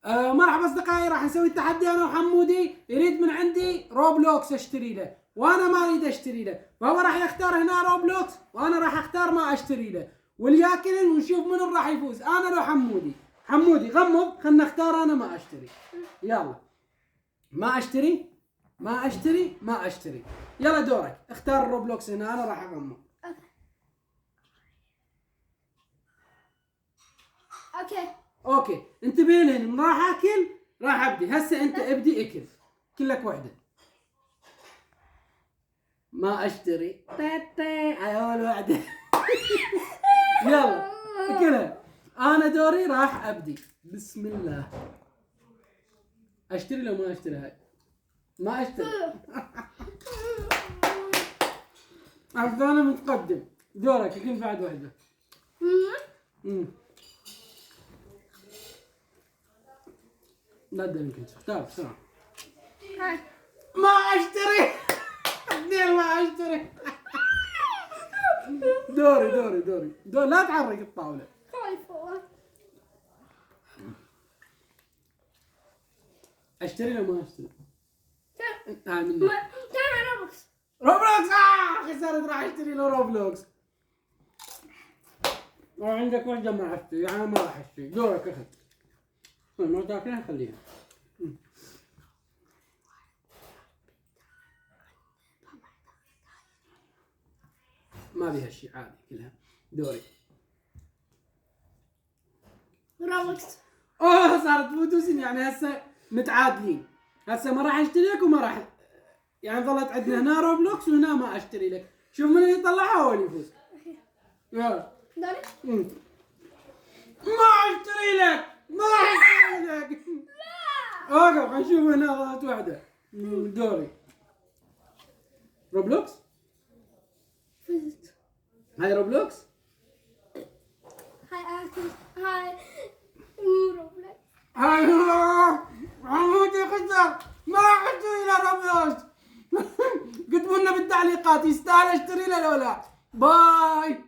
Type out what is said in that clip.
مرحبا اصدقائي، راح نسوي التحدي انا وحمودي. يريد من عندي روبلوكس اشتري له، وانا ما اريد اشتري له، فهو راح يختار هنا روبلوكس وانا راح اختار ما اشتري له، والياكل ونشوف من راح يفوز، انا لو حمودي. حمودي غمض، خلنا نختار. انا ما اشتري. يلا، ما اشتري ما اشتري ما اشتري. يلا دورك، اختار الروبلوكس هنا، انا راح اغمض. اوكي انتبه لين راح اكل، راح ابدي هسه. انت ابدي اكل كلك وحده. ما اشتري هاي اول وحده. يلا اكلها. انا دوري، راح ابدي. بسم الله. اشتري لو ما اشتري؟ هاي ما اشتري. انا متقدم. دورك، اكل بعد وحده. لا تدري كنت اختار بسرعه. ما اشتري. اثنين ما اشتري. دوري. لا تعرق الطاوله. اشتري لو ما اشتري؟ هاي منك. روبلوكس. خسرت، راح اشتري له روبلوكس. وعندك وحده ما اشتري، يعني ما راح اشتري. دورك اخذ. ما تاكلها خليها. ما بيها شيء، عادي كلها. دوري. روبلوكس. صارت فوتوسين، يعني هسه متعادلين. هسه ما راح اشتري لك وما راح، يعني ظلت عندنا هنا روبلوكس وهنا ما اشتري لك. شوف من اللي يطلعها هو اللي يفوز. يلا. دوري. ما اشتري لك. اوقف، نشوف هنا ظلت واحدة. دوري. روبلوكس؟ فزت. هاي روبلوكس؟ هاي اكل. هاي مو روبلوكس. هاي حمودي خسر، ما راح اشتري له روبلوكس. اكتبوا لنا بالتعليقات يستاهل اشتري له ولا لا. باي.